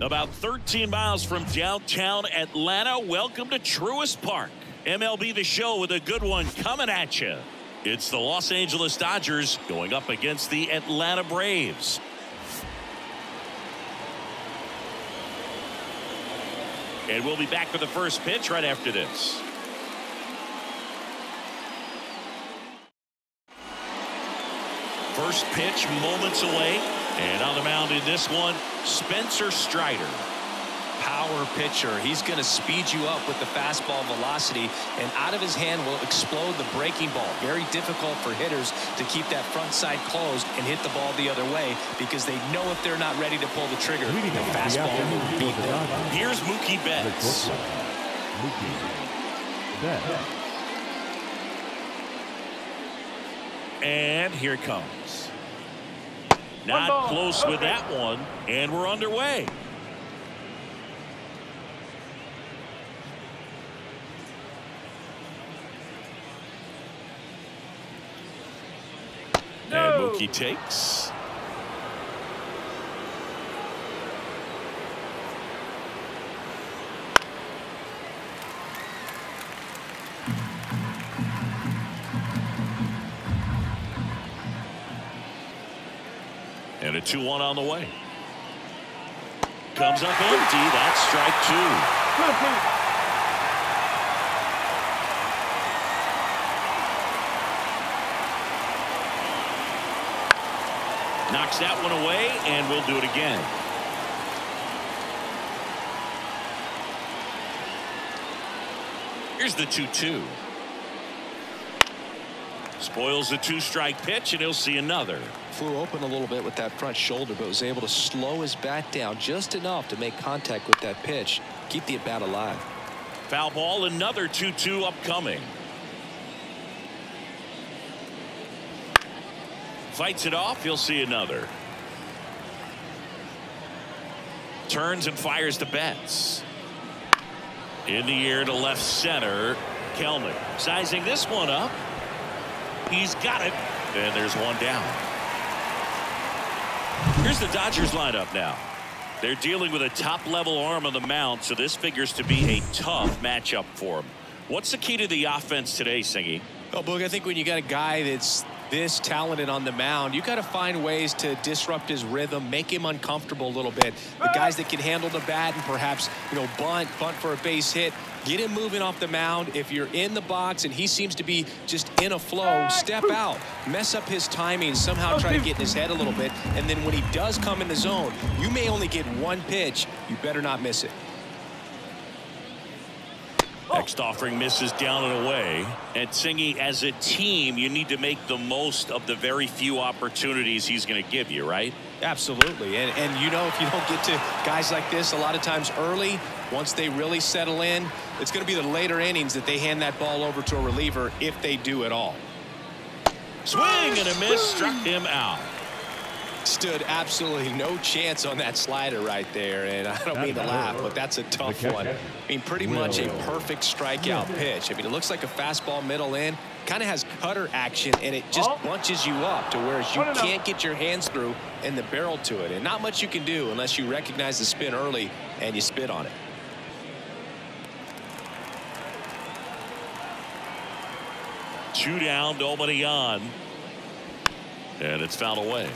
About 13 miles from downtown Atlanta, welcome to Truist Park. MLB The Show with a good one coming at you. It's the Los Angeles Dodgers going up against the Atlanta Braves. And we'll be back for the first pitch right after this. First pitch moments away. And on the mound in this one, Spencer Strider. Power pitcher. He's going to speed you up with the fastball velocity, and out of his hand will explode the breaking ball. Very difficult for hitters to keep that front side closed and hit the ball the other way, because they know if they're not ready to pull the trigger, the fastball will beat them. Here's Mookie Betts. And here it comes. Not close with that one, and we're underway. And Mookie takes. And a 2-1 on the way. Comes up empty. That's strike two. Knocks that one away, and we'll do it again. Here's the 2-2. Spoils the two-strike pitch, and he'll see another. Flew open a little bit with that front shoulder, but was able to slow his bat down just enough to make contact with that pitch. Keep the at-bat alive. Foul ball, another 2-2 upcoming. Fights it off, he'll see another. Turns and fires to Betts. In the air to left center. Kelnick sizing this one up. He's got it, and there's one down. Here's the Dodgers lineup now. They're dealing with a top-level arm on the mound, so this figures to be a tough matchup for them. What's the key to the offense today, Singy? Well, Boog, I think when you got a guy that's this talented on the mound, you got to find ways to disrupt his rhythm, make him uncomfortable a little bit. The guys that can handle the bat and perhaps, bunt for a base hit, get him moving off the mound. If you're in the box and he seems to be just in a flow, step out, mess up his timing, somehow try to get in his head a little bit, and then when he does come in the zone, you may only get one pitch. You better not miss it. Next offering misses down and away. And Singy, as a team, you need to make the most of the very few opportunities he's going to give you, right? Absolutely. And if you don't get to guys like this a lot of times early, once they really settle in, it's going to be the later innings that they hand that ball over to a reliever, if they do at all. Swing and a miss, struck him out. Stood absolutely no chance on that slider right there, and I don't mean to laugh, but that's a tough one. I mean, pretty much a perfect strikeout pitch. I mean, it looks like a fastball middle in, kind of has cutter action, and it just bunches you up to where you can't get your hands through and the barrel to it, and not much you can do unless you recognize the spin early and you spit on it. Two down, nobody on, and it's fouled away.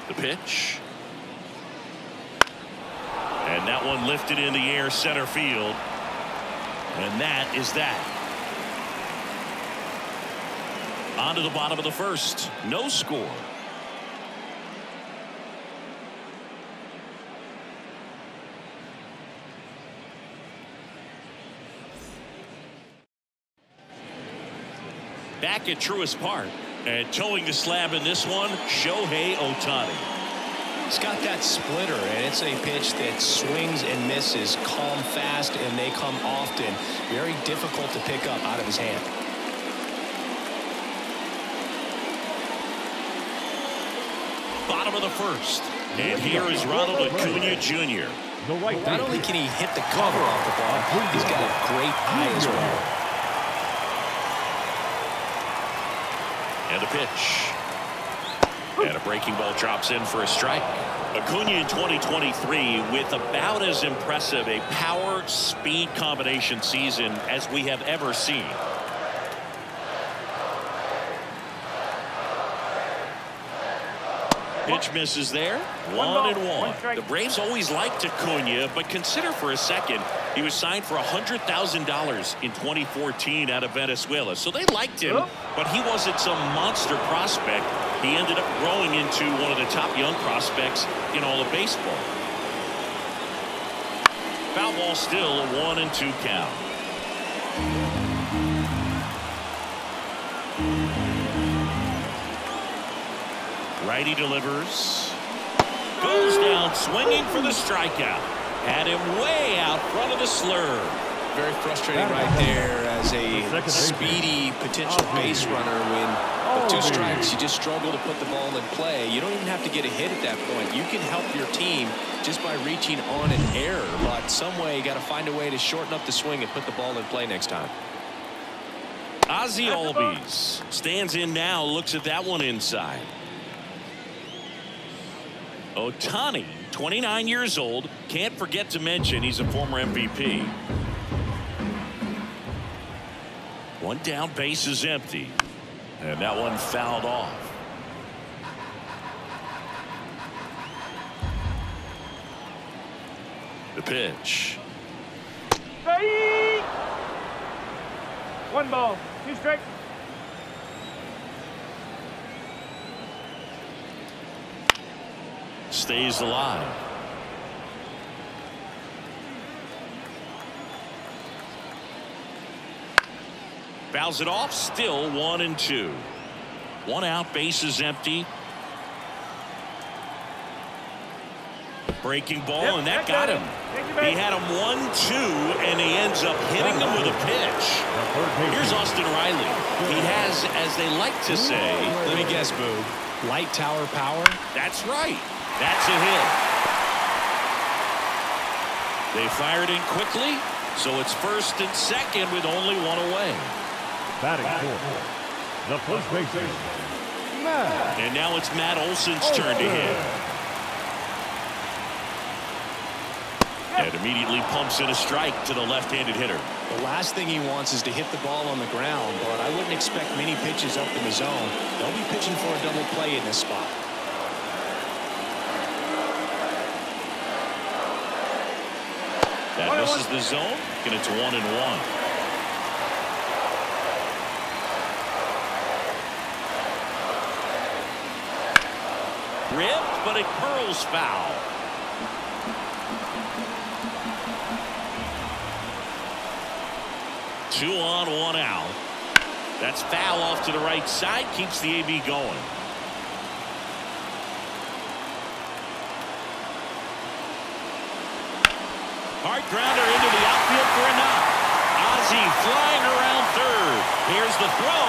The pitch. And that one lifted in the air center field. And that is that. On to the bottom of the first. No score. Back at Truist Park. And towing the slab in this one, Shohei Ohtani. He's got that splitter, and it's a pitch that swings and misses, come fast, and they come often. Very difficult to pick up out of his hand. Bottom of the first. And here is Ronald Acuna Jr. Not only can he hit the cover off the ball, he's got a great eye as well. And the pitch. And a breaking ball drops in for a strike. Acuna in 2023 with about as impressive a power-speed combination season as we have ever seen. Pitch misses there. 1-1. The Braves always liked Acuna, but consider for a second he was signed for $100,000 in 2014 out of Venezuela. So they liked him, but he wasn't some monster prospect. He ended up growing into one of the top young prospects in all of baseball. Foul ball still, a 1-2 count. Righty delivers. Goes down swinging for the strikeout. Had him way out front of the slur. Very frustrating right there as a speedy potential base runner. When with 2 strikes, you just struggle to put the ball in play. You don't even have to get a hit at that point. You can help your team just by reaching on an error. But some way, you got to find a way to shorten up the swing and put the ball in play next time. Ozzie Albies stands in now, looks at that one inside. Ohtani, 29 years old. Can't forget to mention he's a former MVP. One down, base is empty. And that one fouled off. The pitch. 1 ball, 2 strikes. Stays alive. Fouls it off. Still 1-2. 1 out. Base is empty. Breaking ball, and that got him. He had him 1-2, and he ends up hitting him with a pitch. Here's Austin Riley. He has, as they like to say, let me guess, Boo, light tower power. That's right. That's a hit. They fired in quickly, so it's first and second with only 1 away. Batting fourth, the first baseman, Matt. And now it's Matt Olson's turn to hit. And immediately pumps in a strike to the left-handed hitter. The last thing he wants is to hit the ball on the ground, but I wouldn't expect many pitches up in the zone. They'll be pitching for a double play in this spot. That misses the zone, and it's 1-1. Ripped, but it curls foul. Two on, 1 out. That's foul off to the right side, keeps the AB going. Hard grounder into the outfield for a knock. Ozzie flying around third. Here's the throw.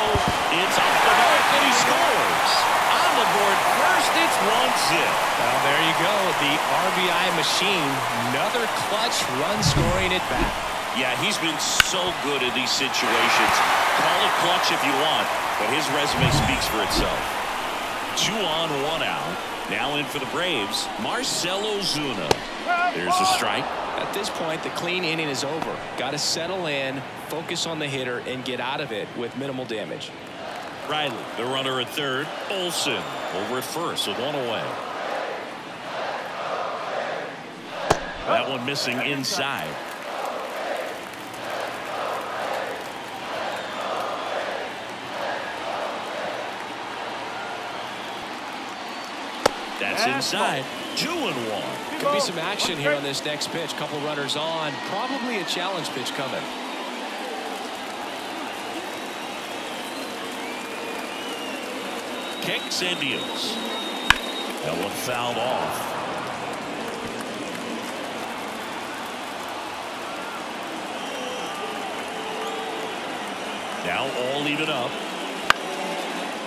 It's off the mark, and he scores. On the board first, it's 1-zip. Well, there you go. The RBI machine. Another clutch run scoring at bat. Yeah, he's been so good in these situations. Call it clutch if you want, but his resume speaks for itself. 2 on, 1 out. Now in for the Braves, Marcell Ozuna. There's a strike. At this point, the clean inning is over. Got to settle in, focus on the hitter, and get out of it with minimal damage. Riley, the runner at third. Olson over at first with 1 away. That one missing inside. That's inside. 2-1. Could be some action here on this next pitch. Couple runners on. Probably a challenge pitch coming. Kicks and deals. That one fouled off. Now all even up.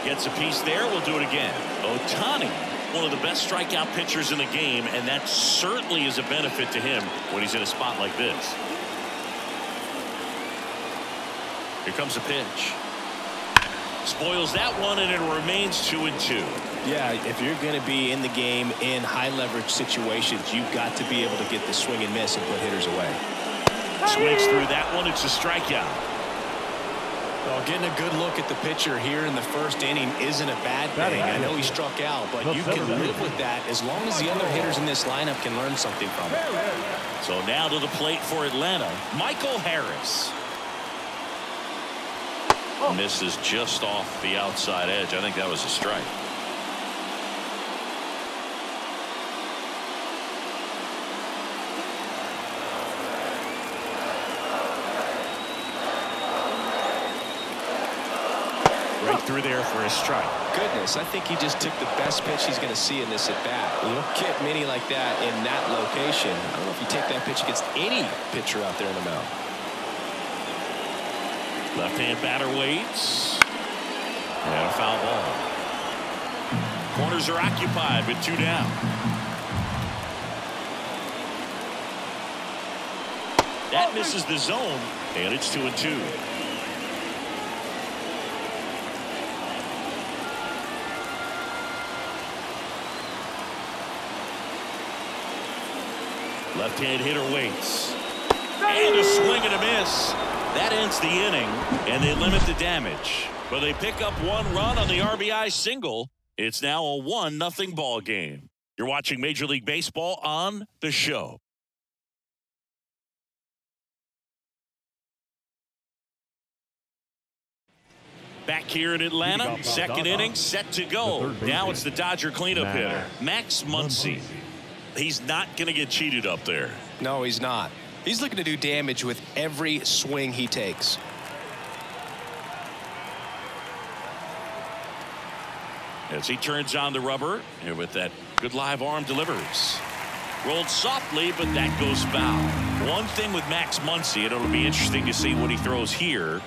Gets a piece there. We'll do it again. Ohtani, one of the best strikeout pitchers in the game, and that certainly is a benefit to him when he's in a spot like this. Here comes a pitch. spoils that one, and it remains 2-2. Yeah, if you're going to be in the game in high leverage situations, you've got to be able to get the swing and miss and put hitters away. Swings through that one. It's a strikeout. Well, getting a good look at the pitcher here in the first inning isn't a bad thing. I know he struck out, but you can live with that as long as the other hitters in this lineup can learn something from it. So now to the plate for Atlanta, Michael Harris. Misses just off the outside edge. I think that was a strike. Right through there for a strike. Goodness, I think he just took the best pitch he's going to see in this at bat. You don't get many like that in that location. I don't know if you take that pitch against any pitcher out there in the mound. Left-hand batter waits. And a foul ball. Corners are occupied with 2 down. That misses the zone, and it's 2-2. Left-hand hitter waits. And a swing and a miss. That ends the inning, and they limit the damage. But they pick up 1 run on the RBI single. It's now a 1-0 ball game. You're watching Major League Baseball on The Show. Back here in Atlanta, second inning set to go. Now it's the Dodger cleanup hitter, Max Muncy. He's not going to get cheated up there. No, he's not. He's looking to do damage with every swing he takes. As he turns on the rubber, and with that good live arm delivers. Rolled softly, but that goes foul. One thing with Max Muncy, and it'll be interesting to see what he throws here.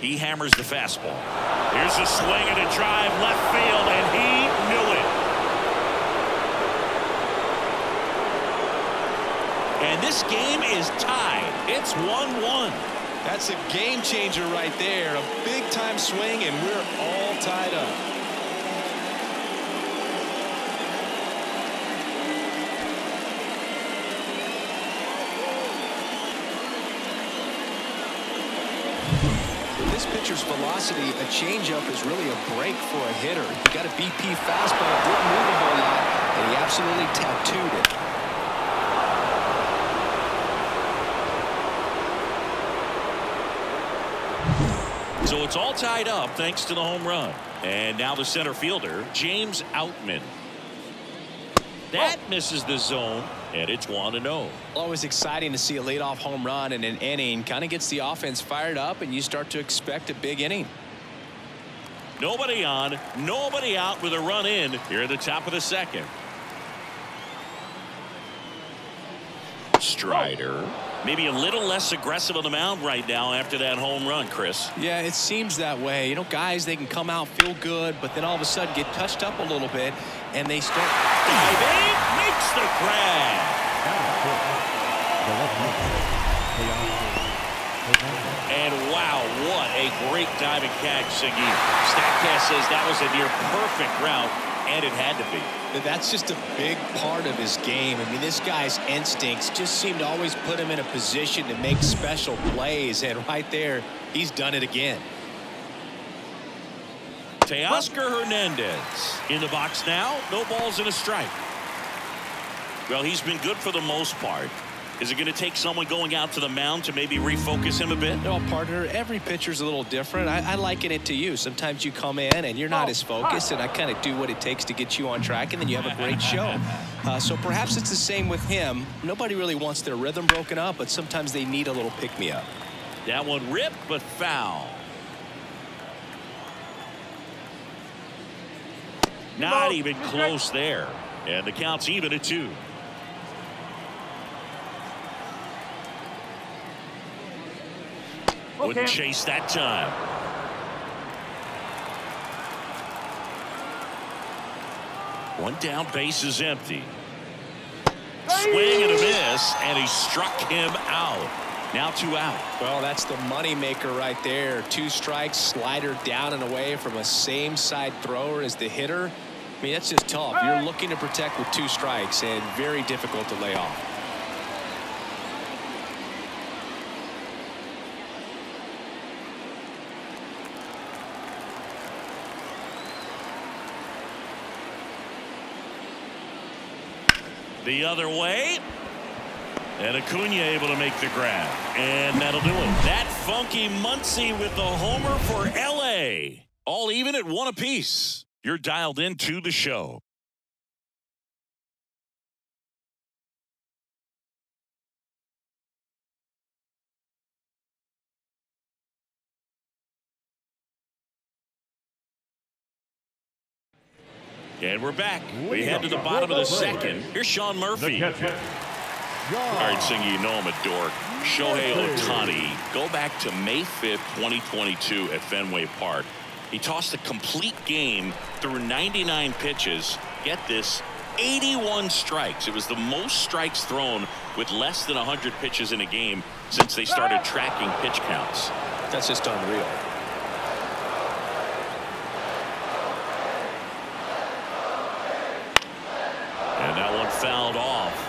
He hammers the fastball. Here's a swing and a drive left field, and he knew it. And this game is tied. It's 1-1. That's a game changer right there. A big-time swing, and we're all tied up. This pitcher's velocity, a changeup is really a break for a hitter. He got a BP fastball, didn't move a whole lot, and he absolutely tattooed it. So it's all tied up thanks to the home run. And now the center fielder, James Outman. That misses the zone, and it's 1-0. Always exciting to see a leadoff home run in an inning. Kind of gets the offense fired up, and you start to expect a big inning. Nobody on, nobody out with a run in here at the top of the second. Strider. Maybe a little less aggressive on the mound right now after that home run, Chris. Yeah, it seems that way. You know, guys, they can come out, feel good, but then all of a sudden get touched up a little bit, and they start diving, makes the grab. And wow, what a great diving catch, Siggy. Statcast says that was a near perfect route, and it had to be. That's just a big part of his game. I mean, this guy's instincts just seem to always put him in a position to make special plays, and right there, he's done it again. Teoscar Hernandez in the box now. No balls and a strike. Well, he's been good for the most part. Is it going to take someone going out to the mound to maybe refocus him a bit? No, partner, every pitcher's a little different. I liken it to you. Sometimes you come in and you're not as focused, and I kind of do what it takes to get you on track, and then you have a great show. So perhaps it's the same with him. Nobody really wants their rhythm broken up, but sometimes they need a little pick-me-up. That one ripped, but foul. Not even close there. And the count's even at 2. Wouldn't chase that time. One down, base is empty. Swing and a miss, and he struck him out. Now 2 out. Well, that's the money maker right there. 2 strikes, slider down and away from a same side thrower as the hitter. I mean, that's just tough. You're looking to protect with 2 strikes and very difficult to lay off. The other way. And Acuna able to make the grab. And that'll do it. That funky Muncy with the homer for LA. All even at 1 apiece. You're dialed into the show. And we're back. We head to the bottom of the second. Here's Sean Murphy. All right, Singy, you know I'm a dork. Shohei Ohtani. Go back to May 5th, 2022 at Fenway Park. He tossed a complete game through 99 pitches. Get this, 81 strikes. It was the most strikes thrown with less than 100 pitches in a game since they started tracking pitch counts. That's just unreal. And that one fouled off.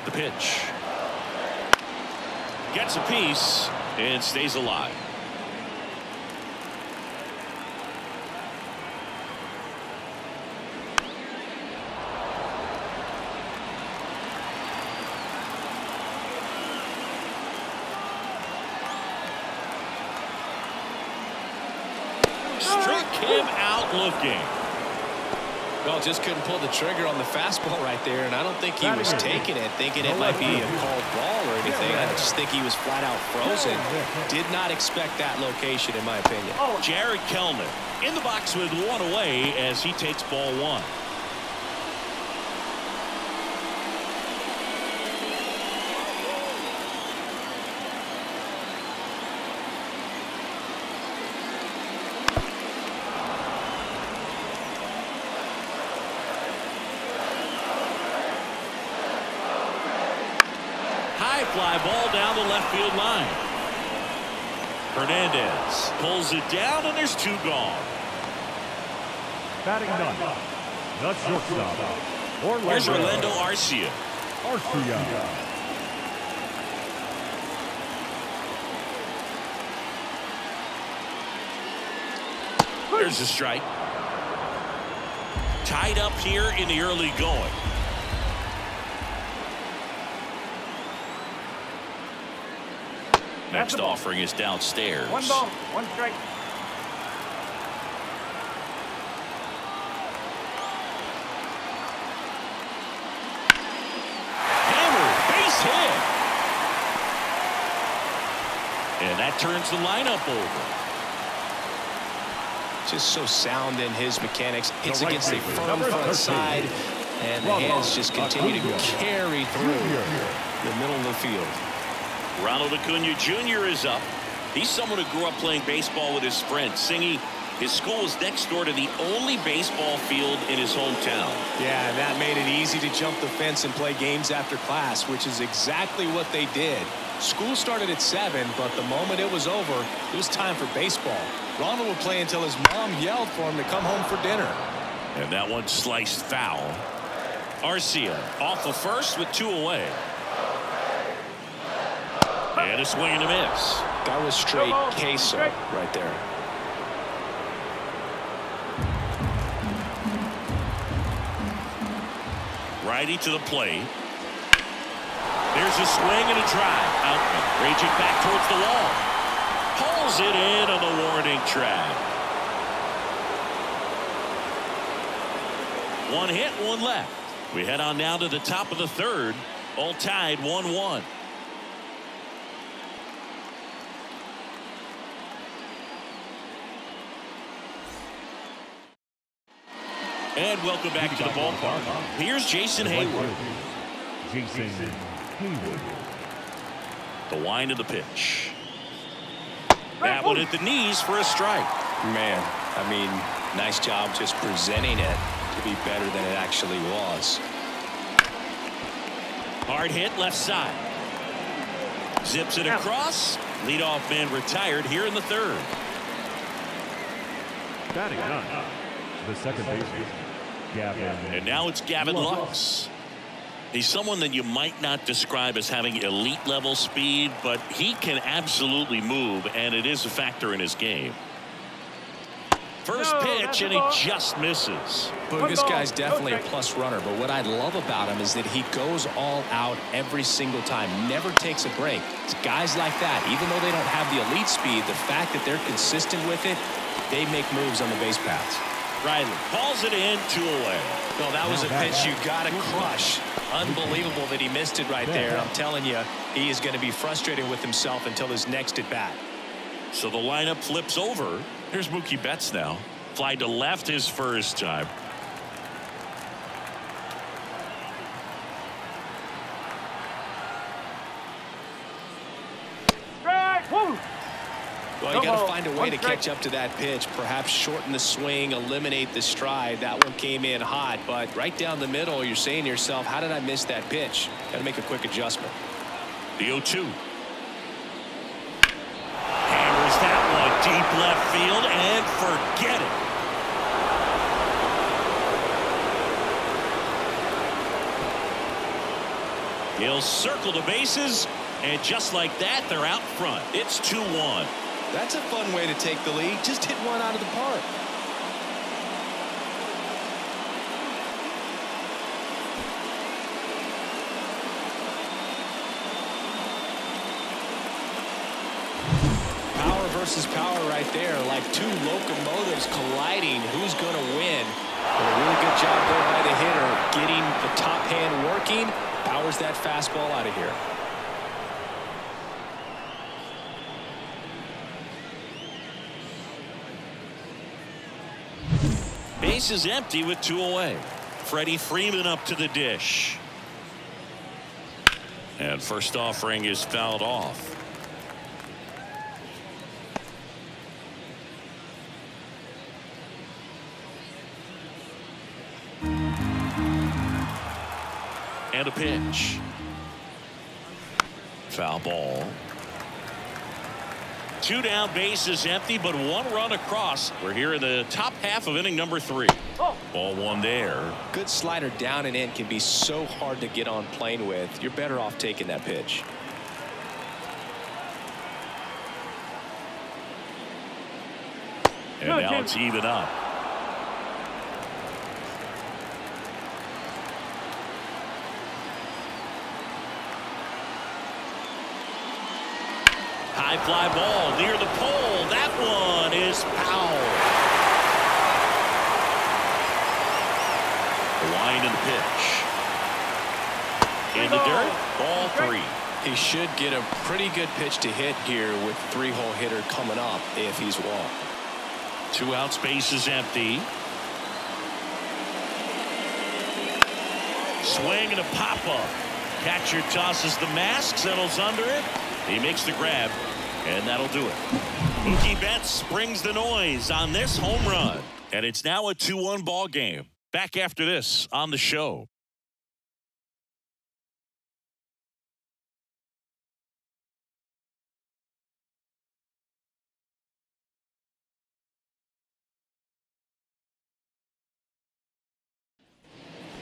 The pitch. Gets a piece and stays alive. Struck him out looking. Well, just couldn't pull the trigger on the fastball right there, and I don't think he was taking it, thinking it might be a called ball or anything. I just think he was flat out frozen. Did not expect that location, in my opinion. Jared Kellner in the box with 1 away as he takes ball 1. Fly ball down the left field line. Hernandez pulls it down, and there's 2 gone. Batting none. The shortstop. Here's Orlando Arcia. There's a strike. Tied up here in the early going. Next offering is downstairs. 1 ball, 1 strike. Hammer, base hit. And that turns the lineup over. Just so sound in his mechanics. Hits against a firm front side, and the hands just continue to carry through the middle of the field. Ronald Acuna Jr. is up. He's someone who grew up playing baseball with his friends. Singy, his school is next door to the only baseball field in his hometown. Yeah, and that made it easy to jump the fence and play games after class, which is exactly what they did. School started at 7, but the moment it was over, it was time for baseball. Ronald would play until his mom yelled for him to come home for dinner. And that one sliced foul. Arcia off the first with 2 away. And a swing and a miss. That was straight queso right there. Righty to the plate. There's a swing and a drive. Outman raging back towards the wall. Pulls it in on the warning track. 1 hit, 1 left. We head on now to the top of the 3rd. All tied 1-1. And welcome back to the ballpark. Here's Jason Hayward. The wind of the pitch. That one at the knees for a strike. Man, I mean, nice job just presenting it to be better than it actually was. Hard hit left side. Zips it across. Leadoff man retired here in the third. Batting ninth, the second baseman, Gavin. And now it's Gavin Lux. He's someone that you might not describe as having elite level speed, but he can absolutely move, and it is a factor in his game. First pitch, and he just misses. Boog, this guy's definitely a plus runner, but what I love about him is that he goes all out every single time, never takes a break. It's guys like that, even though they don't have the elite speed, the fact that they're consistent with it, they make moves on the base paths. Riley calls it in, 2 away. Well, that was a pitch you got to crush. Unbelievable that he missed it right there. I'm telling you, he is going to be frustrated with himself until his next at bat. So the lineup flips over. Here's Mookie Betts now. Fly to left his first time. Well, you got to find a way to catch up to that pitch, perhaps shorten the swing, eliminate the stride. That one came in hot, but right down the middle, you're saying to yourself, how did I miss that pitch? Got to make a quick adjustment. The 0-2. Hammers that one deep left field and forget it. He'll circle the bases, and just like that, they're out front. It's 2-1. That's a fun way to take the lead. Just hit one out of the park. Power versus power right there, like two locomotives colliding. Who's going to win? And a really good job there by the hitter, getting the top hand working. Powers that fastball out of here. Base is empty with 2 away. Freddie Freeman up to the dish. And first offering is fouled off. And a pitch. Foul ball. 2 down, base is empty, but 1 run across. We're here in the top half of inning number 3. Ball 1 there. Good slider down and in can be so hard to get on plane with. You're better off taking that pitch. And now it's even up. High fly ball near the pole. That one is foul. The line and the pitch. In the dirt. Ball 3. He should get a pretty good pitch to hit here with 3-hole hitter coming up if he's walked. 2 outs, base is empty. Swing and a pop-up. Catcher tosses the mask, settles under it. He makes the grab, and that'll do it. Mookie Betts brings the noise on this home run. And it's now a 2-1 ball game. Back after this on the show.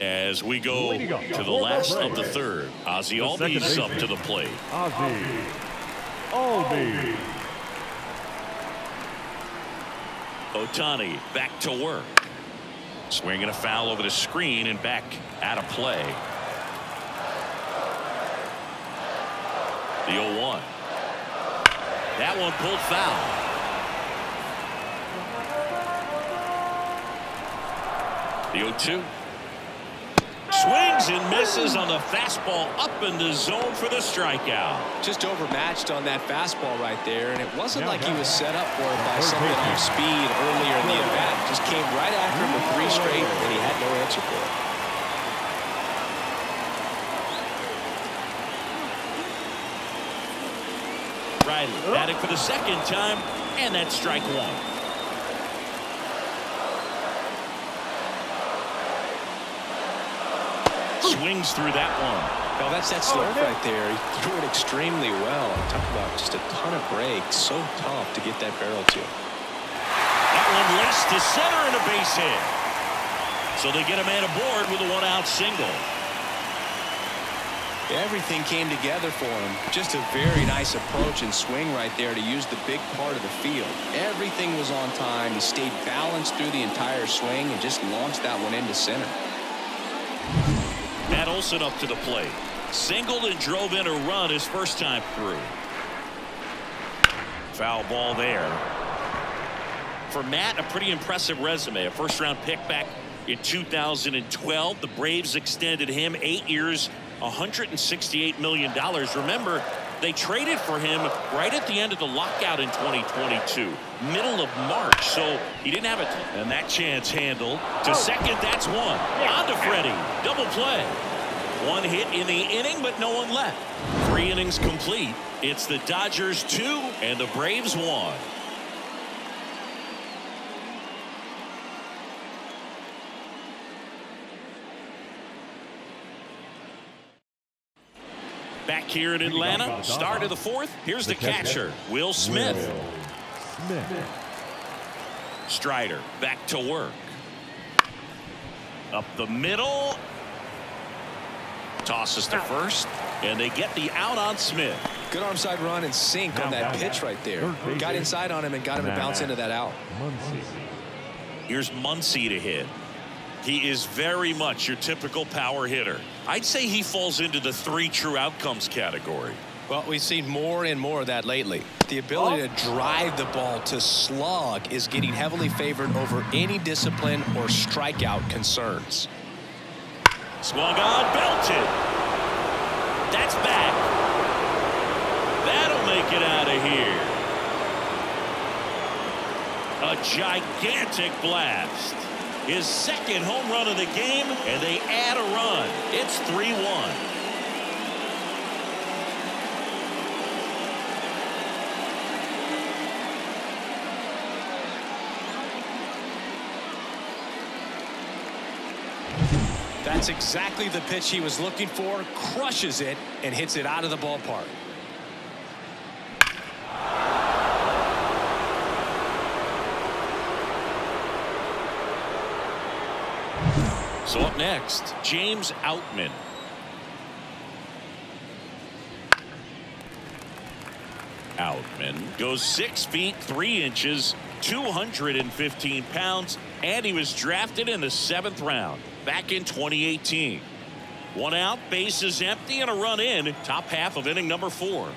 As we go to the last of the third, Ozzie Albies up to the plate. Ozzie Albies. Ohtani back to work. Swinging a foul over the screen and back out of play. The 0-1. That one pulled foul. The 0-2. Swings and misses on the fastball up in the zone for the strikeout. Just overmatched on that fastball right there, and it wasn't like he was set up for it by something off speed earlier in the at-bat. Just came right after him with 3 straight, and he had no answer for it. Riley batting for the second time, and that's strike 1. Swings through that one. Well, that's that slurve right there. He threw it extremely well. Talk about just a ton of breaks. So tough to get that barrel to. That one laced to center and a base hit. So they get a man aboard with a one-out single. Everything came together for him. Just a very nice approach and swing right there to use the big part of the field. Everything was on time. He stayed balanced through the entire swing and just launched that one into center. Matt Olson up to the plate. Singled and drove in a run his first time through. Foul ball there. For Matt, a pretty impressive resume. A first-round pick back in 2012. The Braves extended him 8 years, $168 million. Remember, they traded for him right at the end of the lockout in 2022, middle of March, so he didn't have it. And that chance handled to second. That's one. On to Freddie. Double play. One hit in the inning, but no one left. 3 innings complete. It's the Dodgers 2 and the Braves 1. Back here in Atlanta, start of the 4th. Here's the catcher, Will Smith. Strider back to work. Up the middle. Tosses to first, and they get the out on Smith. Good arm side run and sink on that pitch right there. Got inside on him and got him to bounce into that out. Here's Muncy to hit. He is very much your typical power hitter. I'd say he falls into the 3 true outcomes category. Well, we've seen more and more of that lately. The ability to drive the ball to slug is getting heavily favored over any discipline or strikeout concerns. Swung on, belted. That's back. That'll make it out of here. A gigantic blast. His second home run of the game, and they add a run. It's 3-1. That's exactly the pitch he was looking for. Crushes it and hits it out of the ballpark. So up next, James Outman. Outman goes 6 feet 3 inches, 215 pounds, and he was drafted in the 7th round back in 2018. 1 out, bases empty, and a run in. Top half of inning number 4.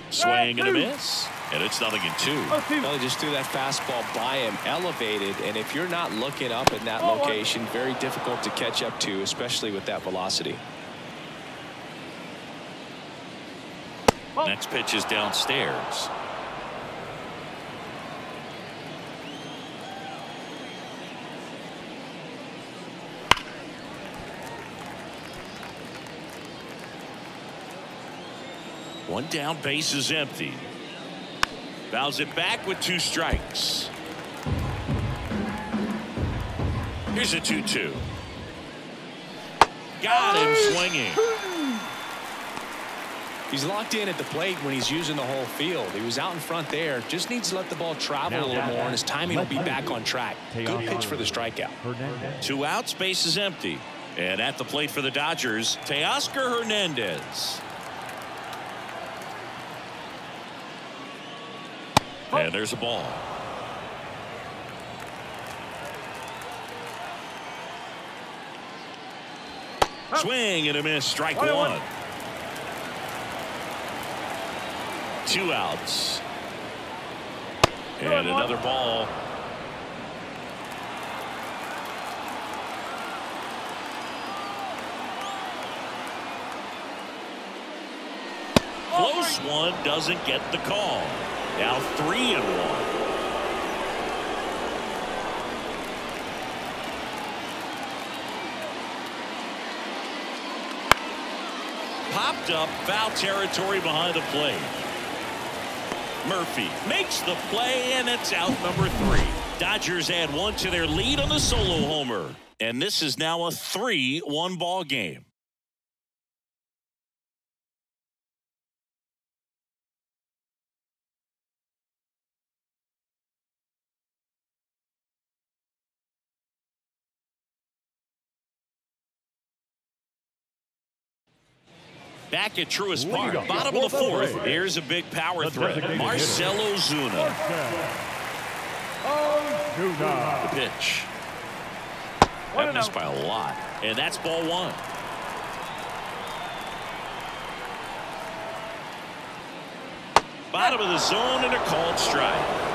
Swing and a miss, and it's 0-2. Well, he just threw that fastball by him, elevated, and if you're not looking up in that location, very difficult to catch up to, especially with that velocity. Next pitch is downstairs. One down, base is empty. Fouls it back with 2 strikes. Here's a 2-2. Got him swinging. He's locked in at the plate when he's using the whole field. He was out in front there. Just needs to let the ball travel a little more, and his timing will be back on track. Good pitch for the strikeout. 2 outs, base is empty. And at the plate for the Dodgers, Teoscar Hernandez. And there's a ball. Swing and a miss. Strike 1. 2 outs. And another ball. Close one, doesn't get the call. Now 3-1. Popped up, foul territory behind the plate. Murphy makes the play, and it's out number 3. Dodgers add 1 to their lead on the solo homer. And this is now a 3-1 ball game. Back at Truist Park, bottom of the fourth. Here's a big power threat. Marcell Ozuna. The pitch. That missed by a lot. And that's ball one. Bottom of the zone and a called strike.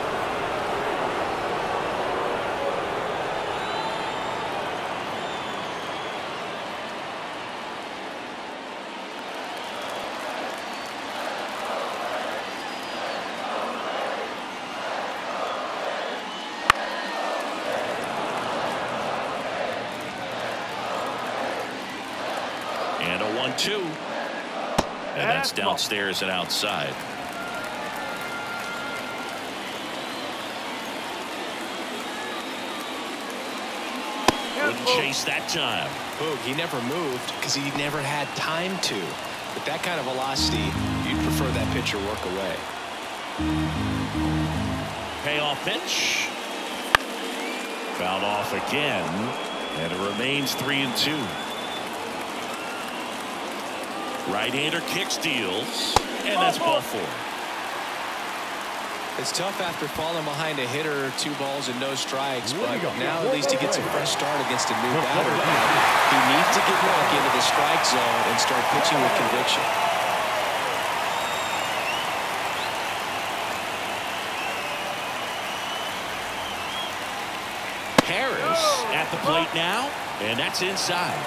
And a 1-2. And that's downstairs and outside. Wouldn't chase that time. Boog, he never moved because he never had time to. With that kind of velocity, you'd prefer that pitcher work away. Payoff pitch. Fouled off again. And it remains 3-2. Right-hander kicks, deals. And that's ball four. It's tough after falling behind a hitter, 2 balls and no strikes, but now at least he gets a fresh start against a new batter. He needs to get back into the strike zone and start pitching with conviction. Harris at the plate now, and that's inside.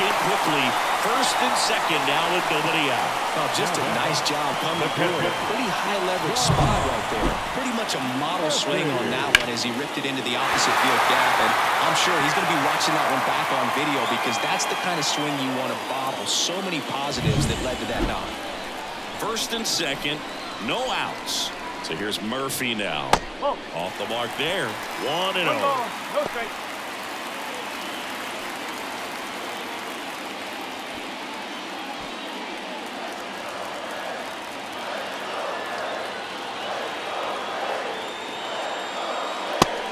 Quickly, first and second now with nobody out. Oh, just a nice job coming through it. Pretty high leverage spot right there. Pretty much a model swing on that one as he ripped it into the opposite field gap. And I'm sure he's going to be watching that one back on video because that's the kind of swing you want to bobble. So many positives that led to that knock. First and second, no outs. So here's Murphy now. Off the mark there. 1-0. No strike.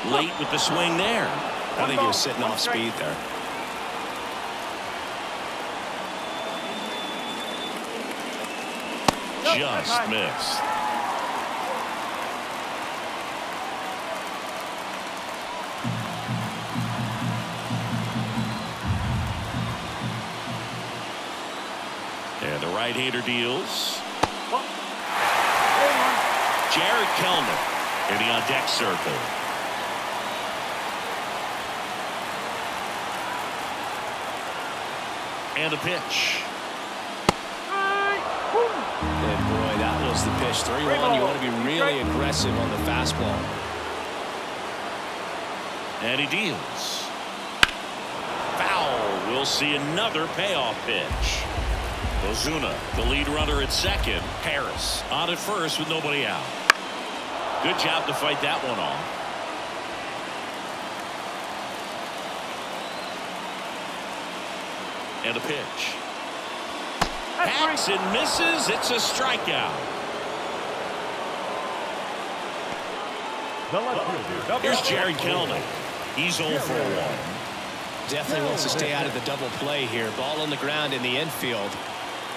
Late with the swing there. I think he was sitting off speed there. Just missed. And the right-hander deals. Jared Kelnick in the on-deck circle. And a pitch. And boy, that was the pitch. 3-1. You want to be really aggressive on the fastball. And he deals. Foul. We'll see another payoff pitch. Ozuna, the lead runner at second. Harris on at first with nobody out. Good job to fight that one off. And a pitch. Hacks and misses. It's a strikeout. Here's Jared Kelnick. He's 0 for 1. Definitely wants to stay out of the double play here. Ball on the ground in the infield.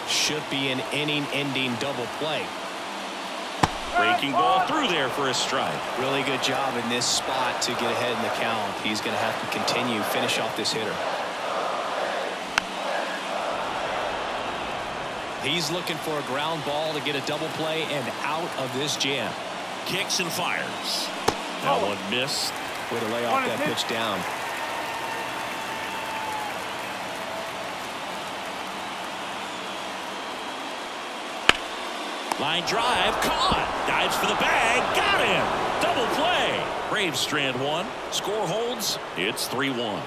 Should be an inning-ending double play. Breaking ball through there for a strike. Really good job in this spot to get ahead in the count. He's going to have to continue, finish off this hitter. He's looking for a ground ball to get a double play and out of this jam. Kicks and fires. That one missed. Way to lay off that pitch down. Line drive, caught. Dives for the bag, got him. Double play. Braves strand one. Score holds. It's 3-1.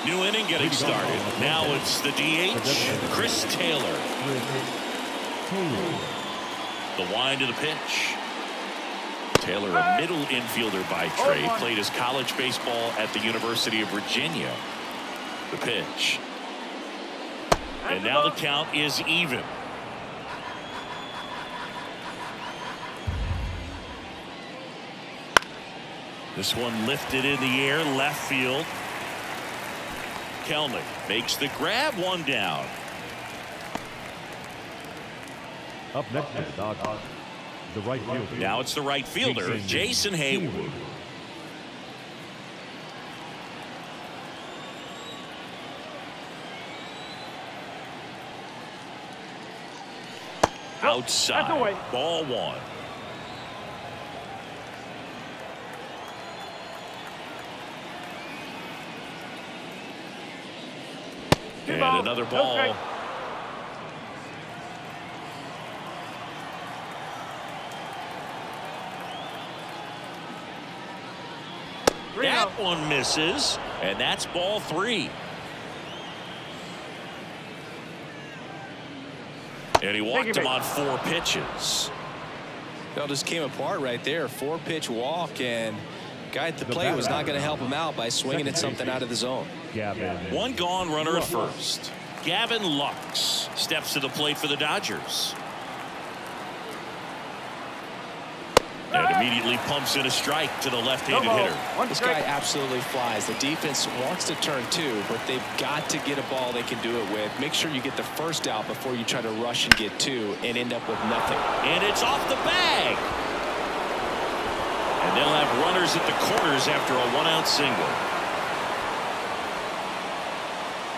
New inning getting started. Now it's the DH, Chris Taylor. The wind of the pitch. Taylor, a middle infielder by trade, played his college baseball at the University of Virginia. The pitch. And now the count is even. This one lifted in the air, left field. Kelnick makes the grab, one down. Up next is the Dodgers. The right fielder. Now it's the right fielder, Jason Haywood. Outside, ball one. And another ball. That one misses, and that's ball three. And he walked him on 4 pitches. Well, just came apart right there. 4-pitch walk, and guy at the plate was not going to help him out by swinging at something out of the zone. One gone, runner at first. Gavin Lux steps to the plate for the Dodgers. And immediately pumps in a strike to the left-handed hitter. This guy absolutely flies. The defense wants to turn 2, but they've got to get a ball they can do it with. Make sure you get the first out before you try to rush and get 2 and end up with nothing. And it's off the bag. And they'll have runners at the corners after a 1-out single.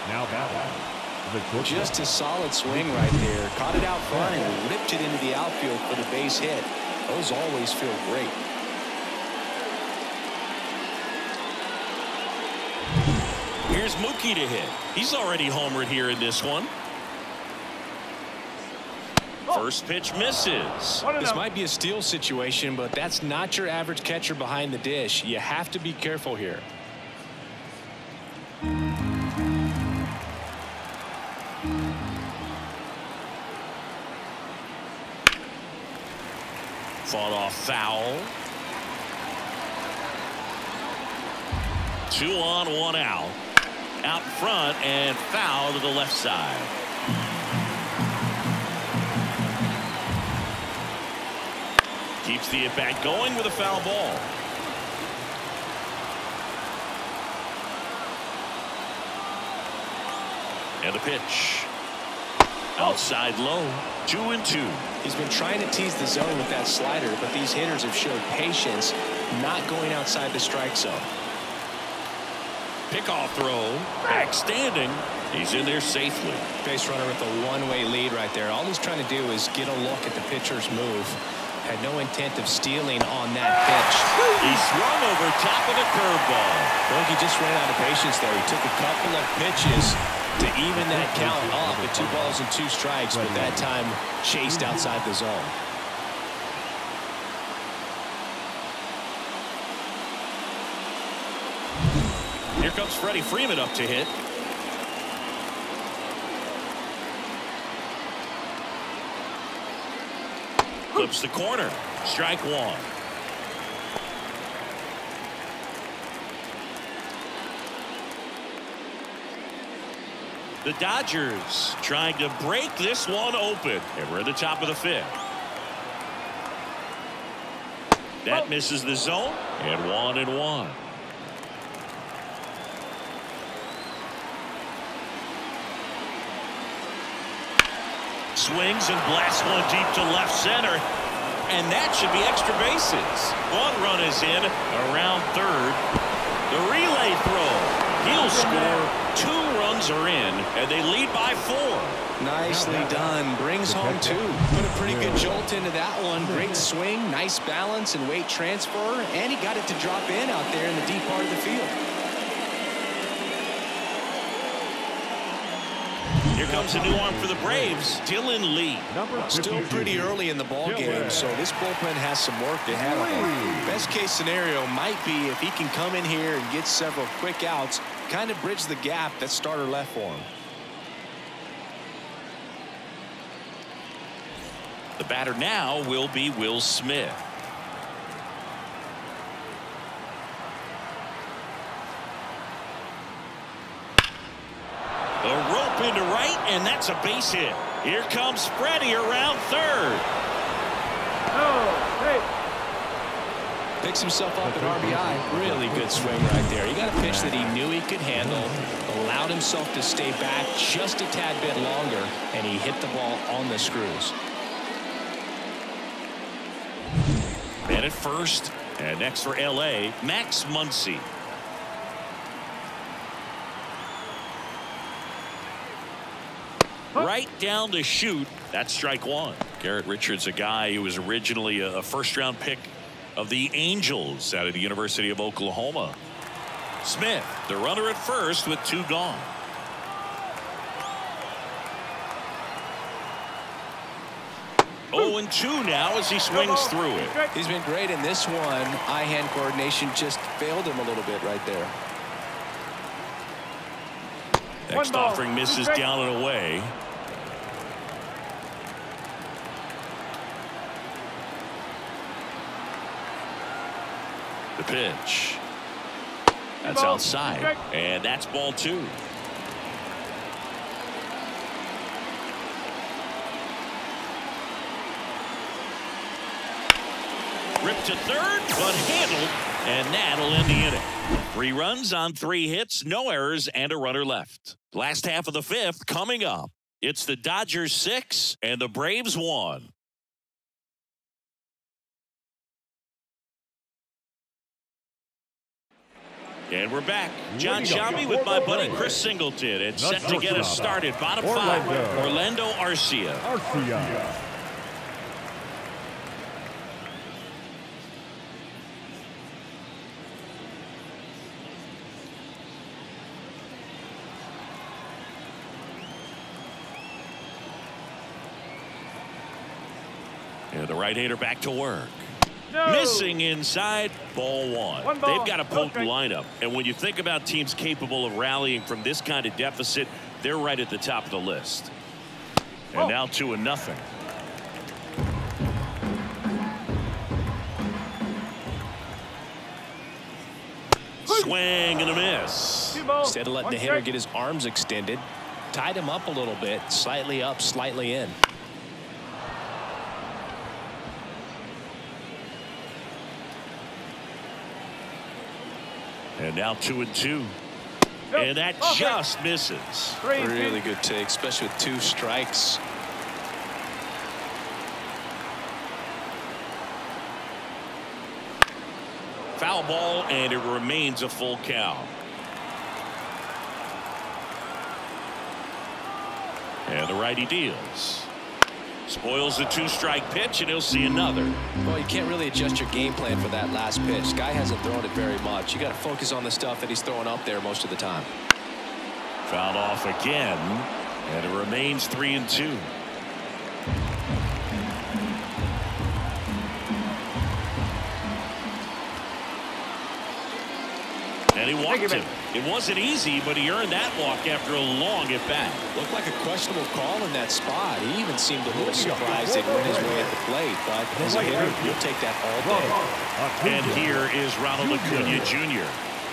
Now batting. Just a solid swing right there. Caught it out front and ripped it into the outfield for the base hit. Those always feel great. Here's Mookie to hit. He's already homered here in this one. First pitch misses. This might be a steal situation, but that's not your average catcher behind the dish. You have to be careful here. Fought off foul. 2 on, 1 out. Out front and foul to the left side. Keeps the at-bat going with a foul ball. And the pitch. Outside low. 2-2. He's been trying to tease the zone with that slider, but these hitters have showed patience, not going outside the strike zone. Pickoff throw. Back standing. He's in there safely. Base runner with a one-way lead right there. All he's trying to do is get a look at the pitcher's move. Had no intent of stealing on that pitch. He swung over top of the curveball. Well, he just ran out of patience there. He took a couple of pitches to even that count off at 2 balls and 2 strikes, but that time chased outside the zone. Here comes Freddie Freeman up to hit. Flips the corner. Strike 1. The Dodgers trying to break this one open. And we're at the top of the 5th. That misses the zone. And 1-1. Swings and blasts one deep to left center. And that should be extra bases. 1 run is in around third. The relay throw. He'll score. 2 runs are in, and they lead by 4. Nicely done. Brings home 2. Put a pretty good jolt into that one. Great swing, nice balance and weight transfer, and he got it to drop in out there in the deep part of the field. Here comes a new arm for the Braves, Dylan Lee. Still pretty early in the ball game, so this bullpen has some work ahead of him. Best case scenario might be if he can come in here and get several quick outs, kind of bridge the gap that starter left for him. The batter now will be Will Smith. A rope into right, and that's a base hit. Here comes Freddie around third. Picks himself up an RBI. Really good swing right there. He got a pitch that he knew he could handle, allowed himself to stay back just a tad bit longer, and he hit the ball on the screws. And at first, and next for LA, Max Muncy. Right down the chute. That's strike one. Garrett Richards, a guy who was originally a first-round pick of the Angels out of the University of Oklahoma. Smith, the runner at first with two gone. Oh, and 2 now as he swings through it. He's been great in this one. Eye-hand coordination just failed him a little bit right there. Next offering misses down and away. The pitch. That's outside. And that's ball 2. Ripped to third, but handled. And that'll end the inning. 3 runs on 3 hits, no errors, and a runner left. Last half of the 5th coming up. It's the Dodgers 6 and the Braves 1. And we're back. John Shambi with my buddy Chris Singleton. It's set to get us started. Bottom 5, Orlando Arcia. And the right-hander back to work. No. Missing inside, ball 1. They've got a potent lineup. And when you think about teams capable of rallying from this kind of deficit, they're right at the top of the list. And now 2-0. Swing and a miss. Instead of letting the hitter get his arms extended, tied him up a little bit, slightly up, slightly in. And now 2-2. And that just misses. Really good take, especially with 2 strikes. Foul ball, and it remains a full count. And the righty deals. Spoils the 2-strike pitch, and he'll see another. Well, you can't really adjust your game plan for that last pitch. Guy hasn't thrown it very much. You got to focus on the stuff that he's throwing up there most of the time. Fouled off again, and it remains 3-2. And he walked him. It wasn't easy, but he earned that walk after a long at bat. Looked like a questionable call in that spot. He even seemed a little surprised it went his way at the plate, but as a hitter, you'll take that all day. And here is Ronald Acuna Jr.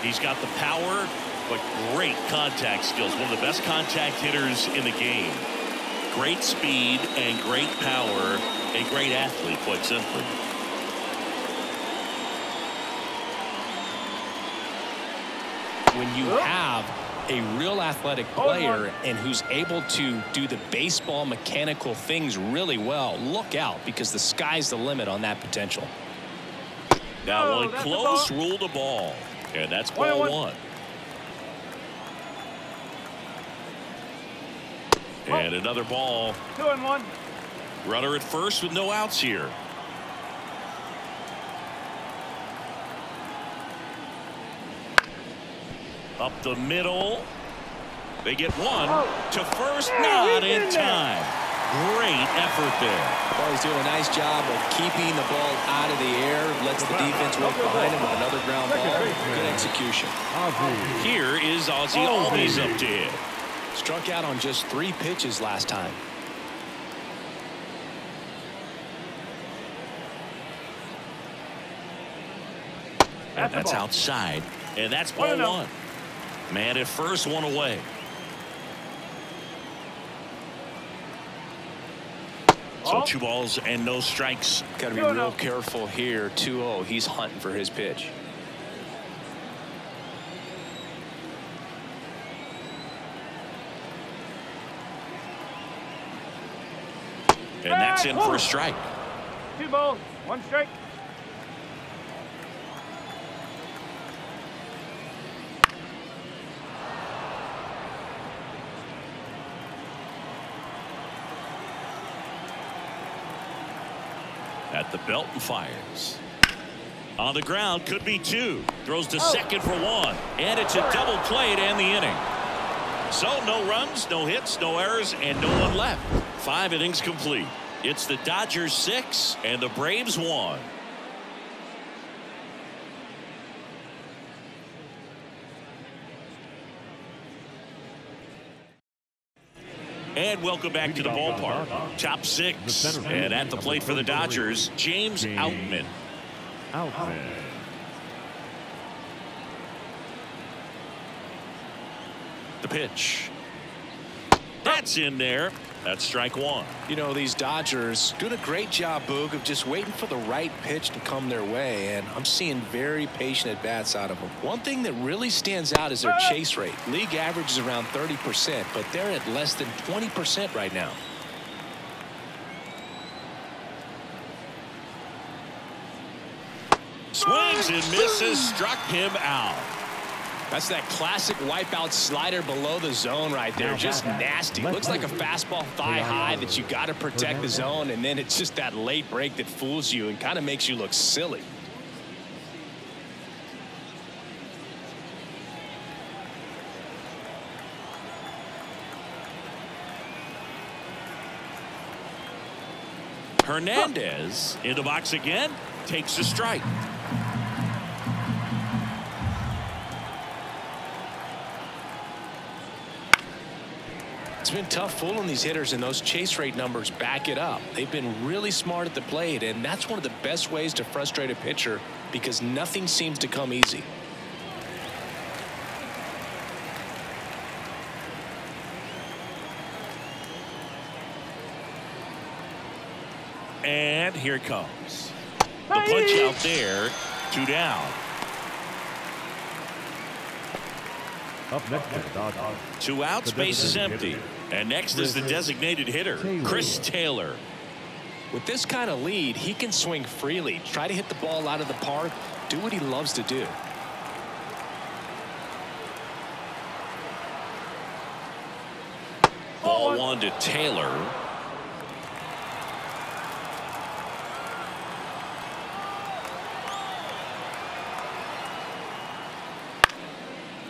He's got the power, but great contact skills. One of the best contact hitters in the game. Great speed and great power. A great athlete, quite simply. When you have a real athletic player and who's able to do the baseball mechanical things really well, look out, because the sky's the limit on that potential. Now one close, ruled a ball, and that's ball 1. And another ball. 2-1. Runner at first with no outs here. Up the middle. They get 1 to first, not in time. Great effort there. Well, he's doing a nice job of keeping the ball out of the air. Lets the defense work behind him with another ground ball. Good execution. Here is Ozzie Albies up to hit. Struck out on just 3 pitches last time. And that's outside. And that's ball 1. Man at first, 1 away. So 2 balls and no strikes. Got to be real careful here. 2-0. He's hunting for his pitch. And that's in for a strike. 2 balls, 1 strike. At the belt and fires. On the ground, could be 2. Throws to second for 1. And it's a double play to end the inning. So no runs, no hits, no errors, and no one left. 5 innings complete. It's the Dodgers 6 and the Braves 1. And welcome back to the ballpark. Top 6. And at the plate for the Dodgers, James Outman. The pitch. That's in there. That's strike 1. You know, these Dodgers doing a great job, Boog, of just waiting for the right pitch to come their way, and I'm seeing very patient at-bats out of them. One thing that really stands out is their chase rate. League average is around 30%, but they're at less than 20% right now. Swings and misses, struck him out. That's that classic wipeout slider below the zone right there. Just nasty. Looks like a fastball thigh high that you got to protect the zone, and then it's just that late break that fools you and kind of makes you look silly. Hernandez in the box again, takes a strike. It's been tough fooling these hitters, and those chase rate numbers back it up. They've been really smart at the plate, and that's one of the best ways to frustrate a pitcher because nothing seems to come easy. And here it comes. The punch out there, 2 down. Up next to the Dodgers. 2 outs, base is empty. And next is the designated hitter, Chris Taylor. With this kind of lead, he can swing freely, try to hit the ball out of the park, do what he loves to do. Ball 1 to Taylor.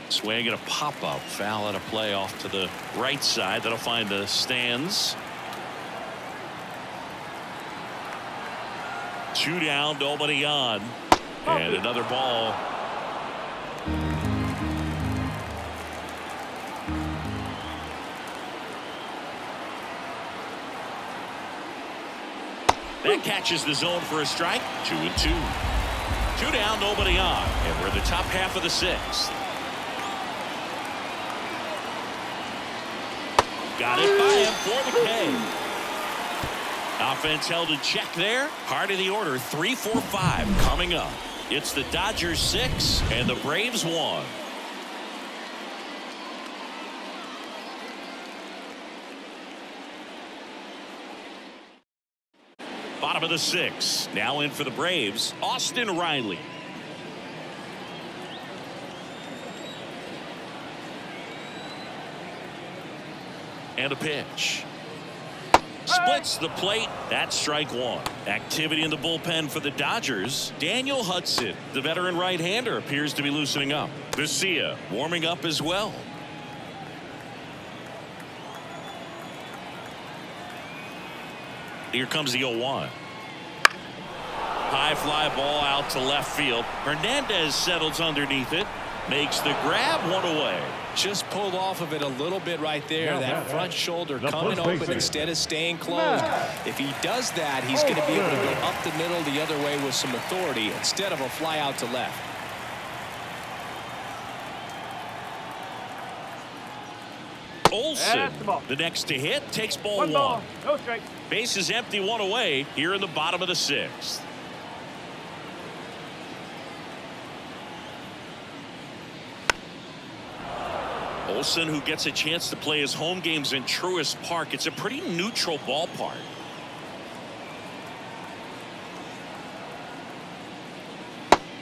Swing and a pop-up, foul at a play off to the right side. That'll find the stands. 2 down, nobody on. And another ball. That catches the zone for a strike. 2-2. 2 down, nobody on. And we're in the top half of the 6th. Got it by him for the K. Offense held in check there. Heart of the order, 3-4-5 coming up. It's the Dodgers 6 and the Braves 1. Bottom of the 6th. Now in for the Braves, Austin Riley. And a pitch. Splits the plate. That's strike 1. Activity in the bullpen for the Dodgers. Daniel Hudson, the veteran right-hander, appears to be loosening up. Garcia warming up as well. Here comes the 0-1. High fly ball out to left field. Hernandez settles underneath it. Makes the grab, 1 away. Just pulled off of it a little bit right there. That front shoulder coming open instead of staying closed. If he does that, he's going to be able to go up the middle the other way with some authority instead of a fly out to left. Olsen, the ball. the next to hit, takes ball One ball, one. no strikes. Base is empty, one away here in the bottom of the sixth. Olsen, who gets a chance to play his home games in Truist Park. It's a pretty neutral ballpark.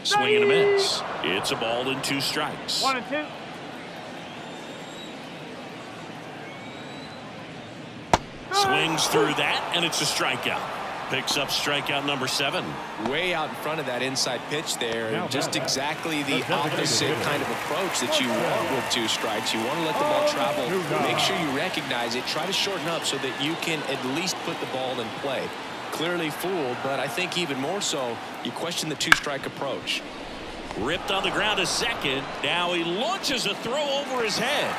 Swing and a miss. It's a ball and 2 strikes. 1-2. Swings through that, and it's a strikeout. Picks up strikeout number 7. Way out in front of that inside pitch there. Just exactly the opposite kind of approach that you want with 2 strikes. You want to let the ball travel. Make sure you recognize it. Try to shorten up so that you can at least put the ball in play. Clearly fooled, but I think even more so, you question the 2-strike approach. Ripped on the ground to second. Now he launches a throw over his head.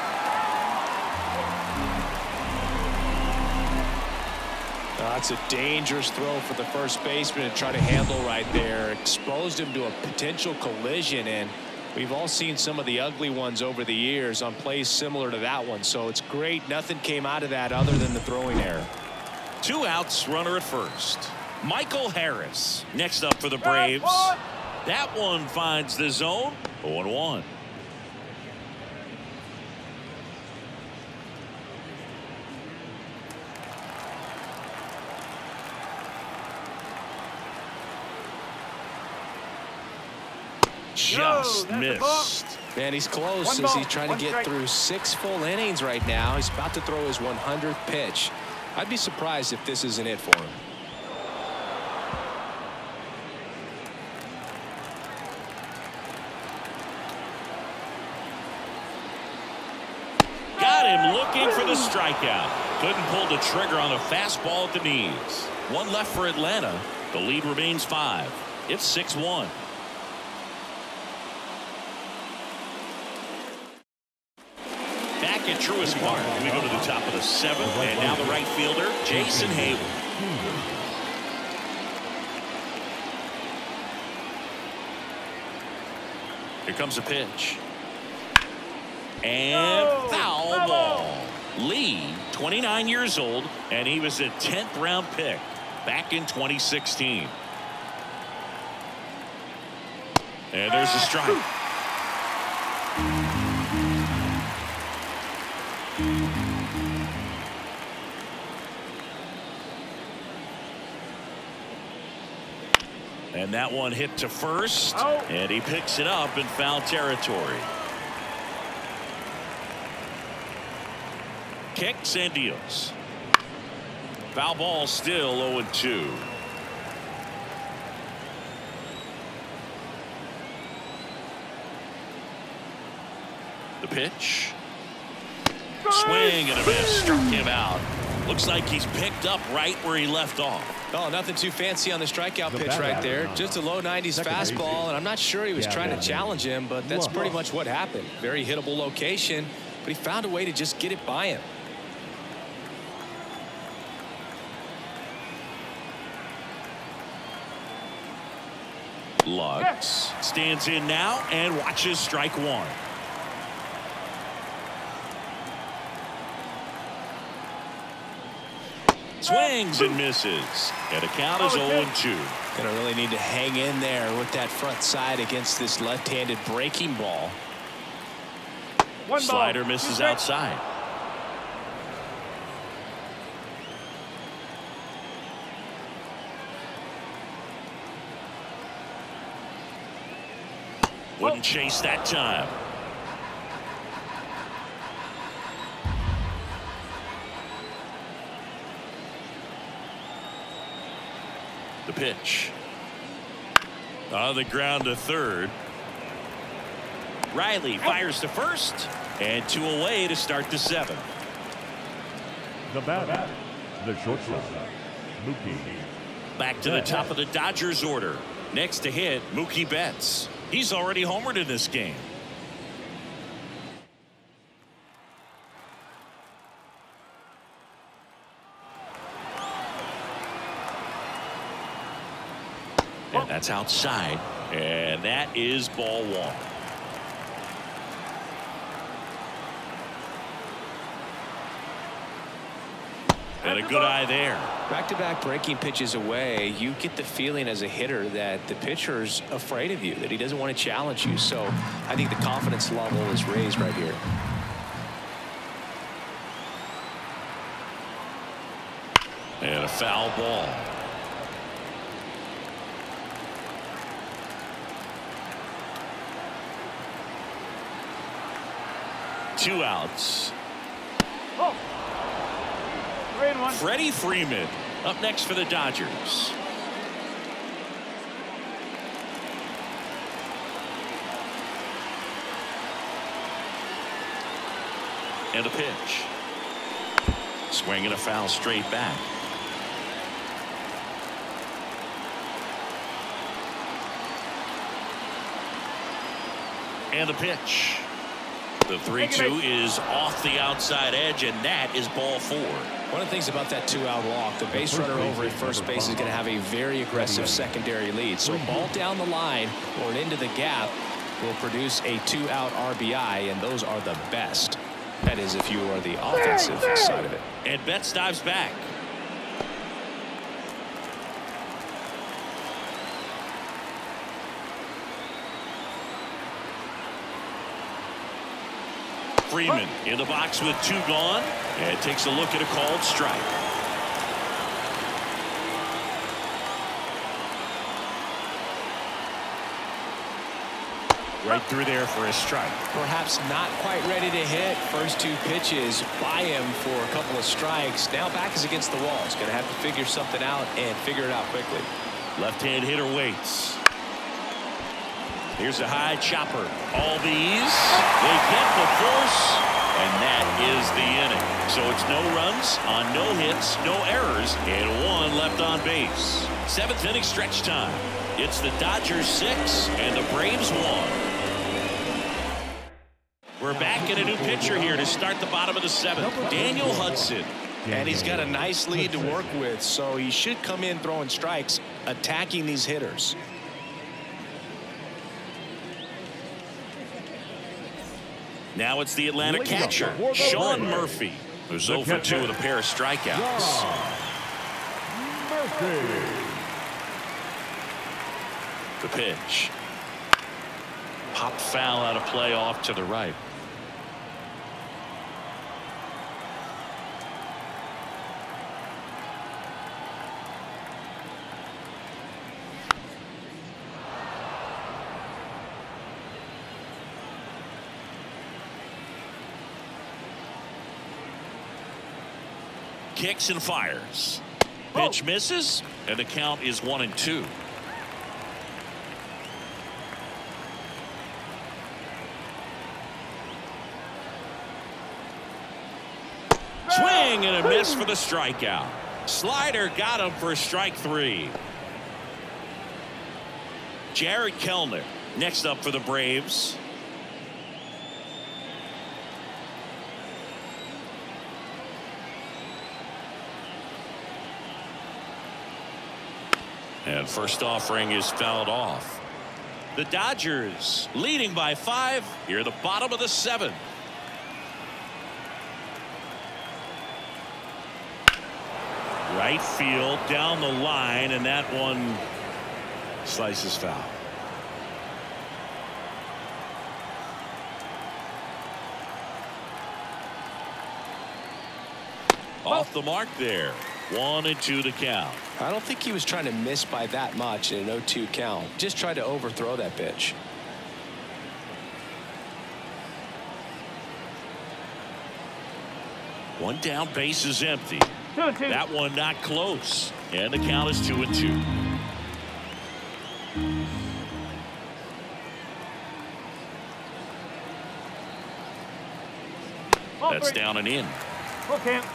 That's a dangerous throw for the first baseman to try to handle right there. Exposed him to a potential collision, and we've all seen some of the ugly ones over the years on plays similar to that one. So it's great nothing came out of that other than the throwing error. 2 outs, runner at first. Michael Harris next up for the Braves. That one finds the zone. 0-1. Just missed. Man, he's close as he's trying to get through 6 full innings right now. He's about to throw his 100th pitch. I'd be surprised if this isn't it for him. Got him looking for the strikeout. Couldn't pull the trigger on a fastball at the knees. 1 left for Atlanta. The lead remains 5. It's 6-1. Back at Truist Park, we go to the top of the 7th, and now the right fielder, Jason Hayward. Here comes a pitch. And foul ball. Lee, 29 years old, and he was a 10th round pick back in 2016. And there's a strike. And that one hit to first, and he picks it up in foul territory. Kicks and deals. Foul ball, still 0-2. The pitch. Swing and a miss. Struck him out. Looks like he's picked up right where he left off. Oh, nothing too fancy on the strikeout pitch right there. Just a low 90s fastball, and I'm not sure he was trying to challenge him, but that's pretty much what happened. Very hittable location, but he found a way to just get it by him. Lux stands in now and watches strike 1. Swings and misses, and the count is 0-2. Gonna really need to hang in there with that front side against this left-handed breaking ball. Slider misses outside. Wouldn't chase that time. The pitch. On the ground to third. Riley fires to first, and 2 away to start the 7th. The batter, the shortstop, Mookie. Back to the top of the Dodgers order. Next to hit, Mookie Betts. He's already homered in this game. And that's outside, and that is ball 1. And a good eye there. Back-to-back breaking pitches away, you get the feeling as a hitter that the pitcher's afraid of you, that he doesn't want to challenge you. So I think the confidence level is raised right here. And a foul ball. Two outs. Oh. 3-1. Freddie Freeman up next for the Dodgers. And a pitch. Swing and a foul straight back. And a pitch. The 3-2 is off the outside edge, and that is ball 4. One of the things about that 2-out walk, the base runner over at first base is going to have a very aggressive secondary lead. So a ball down the line or into the gap will produce a 2-out RBI, and those are the best. That is if you are the offensive side of it. And Betts dives back. Freeman in the box with 2 gone, and takes a look at a called strike. Right through there for a strike. Perhaps not quite ready to hit. First 2 pitches by him for a couple of strikes. Now back is against the wall. He's going to have to figure something out and figure it out quickly. Left-hand hitter waits. Here's a high chopper. All these, they get the force, and that is the inning. So it's no runs on no hits, no errors, and 1 left on base. 7th inning stretch time. It's the Dodgers 6 and the Braves 1. We're back in a new pitcher here to start the bottom of the 7th. Daniel Hudson. And he's got a nice lead to work with, so he should come in throwing strikes, attacking these hitters. Now it's the Atlanta catcher, Sean Murphy, who's 0 for 2 with a pair of strikeouts. The pitch. Pop foul out of play off to the right. Kicks and fires. Pitch misses, and the count is 1-2. Swing and a miss for the strikeout. Slider got him for strike 3. Jared Kellner next up for the Braves. And first offering is fouled off. The Dodgers leading by 5 here at the bottom of the 7th. Right field down the line, and that one slices foul. Off the mark there. 1-2 to count. I don't think he was trying to miss by that much in an 0-2 count. Just tried to overthrow that pitch. One down, base is empty. 2-2. That one not close. And the count is 2-2. That's down and in. Full count.